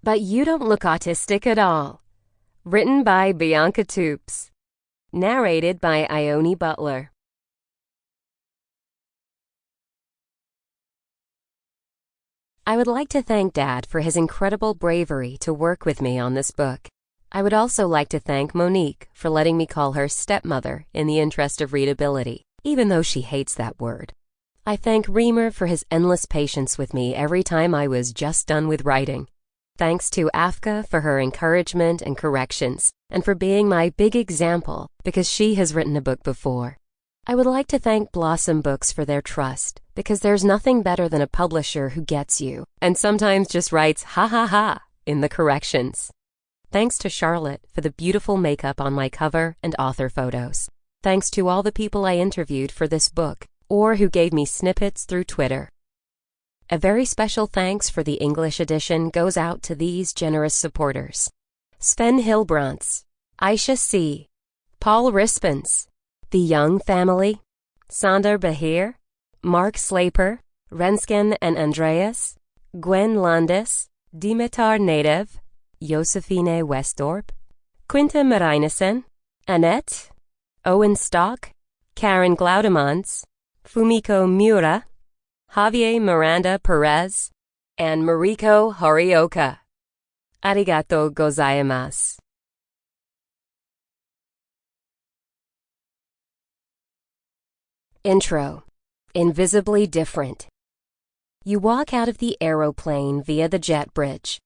But You Don't Look Autistic at All. Written by Bianca Toeps. Narrated by Ione Butler. I would like to thank Dad for his incredible bravery to work with me on this book. I would also like to thank Monique for letting me call her stepmother in the interest of readability, even though she hates that word. I thank Reamer for his endless patience with me every time I was just done with writing. Thanks to Afka for her encouragement and corrections, and for being my big example because she has written a book before. I would like to thank Blossom Books for their trust, because there's nothing better than a publisher who gets you, and sometimes just writes ha ha ha in the corrections. Thanks to Charlotte for the beautiful makeup on my cover and author photos. Thanks to all the people I interviewed for this book, or who gave me snippets through Twitter. A very special thanks for the English edition goes out to these generous supporters: Sven Hilbrantz, Aisha C., Paul Rispens, The Young Family, Sander Behir, Mark Slaper, Rensken and Andreas, Gwen Landis, Dimitar Nadev, Josephine Westorp, Quinta Marinesen, Annette, Owen Stock, Karen Glaudemans, Fumiko Miura, Javier Miranda Perez, and Mariko Horioka. Arigato gozaimasu. Intro. Invisibly different. You walk out of the aeroplane via the jet bridge.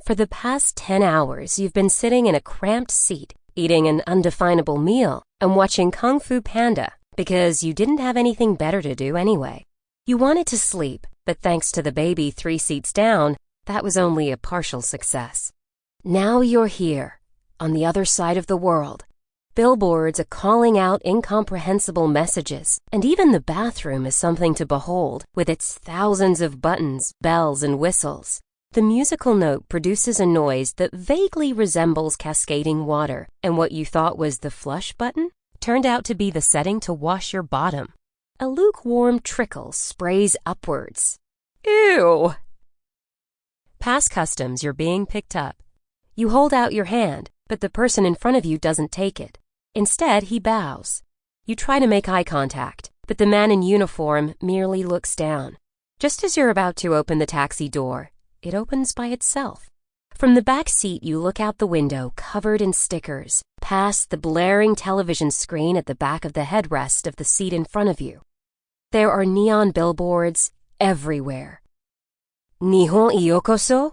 For the past 10 hours, you've been sitting in a cramped seat, eating an undefinable meal, and watching Kung Fu Panda because you didn't have anything better to do anyway. You wanted to sleep, but thanks to the baby 3 seats down, that was only a partial success. Now you're here, on the other side of the world. Billboards are calling out incomprehensible messages, and even the bathroom is something to behold, with its thousands of buttons, bells, and whistles. The musical note produces a noise that vaguely resembles cascading water, and what you thought was the flush button turned out to be the setting to wash your bottom. A lukewarm trickle sprays upwards. Ew! Past customs, you're being picked up. You hold out your hand, but the person in front of you doesn't take it. Instead, he bows. You try to make eye contact, but the man in uniform merely looks down. Just as you're about to open the taxi door, it opens by itself. From the back seat, you look out the window, covered in stickers, past the blaring television screen at the back of the headrest of the seat in front of you. There are neon billboards everywhere. Nihon Yokoso?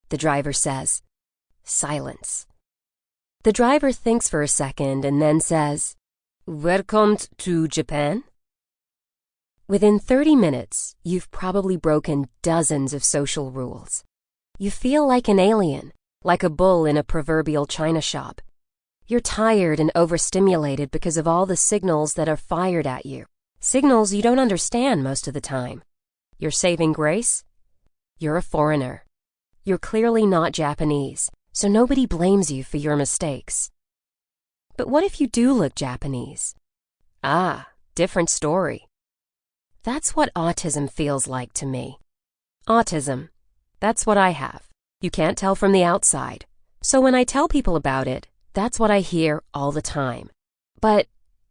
The driver says. Silence. The driver thinks for a second and then says, Welcome to Japan? Within 30 minutes, you've probably broken dozens of social rules. You feel like an alien, like a bull in a proverbial china shop. You're tired and overstimulated because of all the signals that are fired at you. Signals you don't understand most of the time. Your saving grace? You're a foreigner. You're clearly not Japanese, so nobody blames you for your mistakes. But what if you do look Japanese? Ah, different story. That's what autism feels like to me. Autism. That's what I have. You can't tell from the outside. So when I tell people about it, that's what I hear all the time. But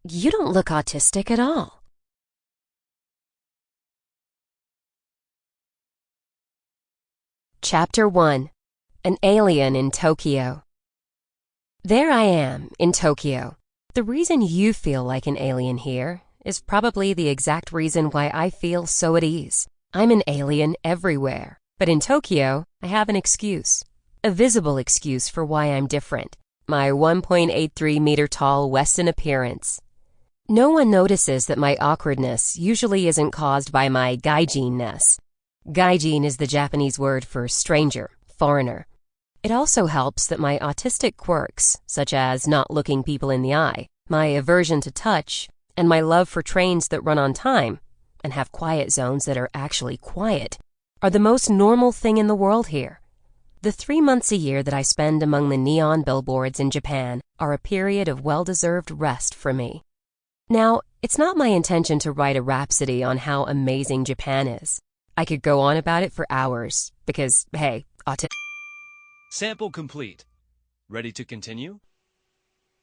you don't look autistic at all. Chapter 1. An Alien in Tokyo. There I am, in Tokyo. The reason you feel like an alien here is probably the exact reason why I feel so at ease. I'm an alien everywhere. But in Tokyo, I have an excuse. A visible excuse for why I'm different. My 1.83 meter tall Western appearance. No one notices that my awkwardness usually isn't caused by my gaijin-ness. Gaijin is the Japanese word for stranger, foreigner. It also helps that my autistic quirks, such as not looking people in the eye, my aversion to touch, and my love for trains that run on time and have quiet zones that are actually quiet, are the most normal thing in the world here. The 3 months a year that I spend among the neon billboards in Japan are a period of well-deserved rest for me. Now, it's not my intention to write a rhapsody on how amazing Japan is. I could go on about it for hours, because, hey, autism. Sample complete. Ready to continue?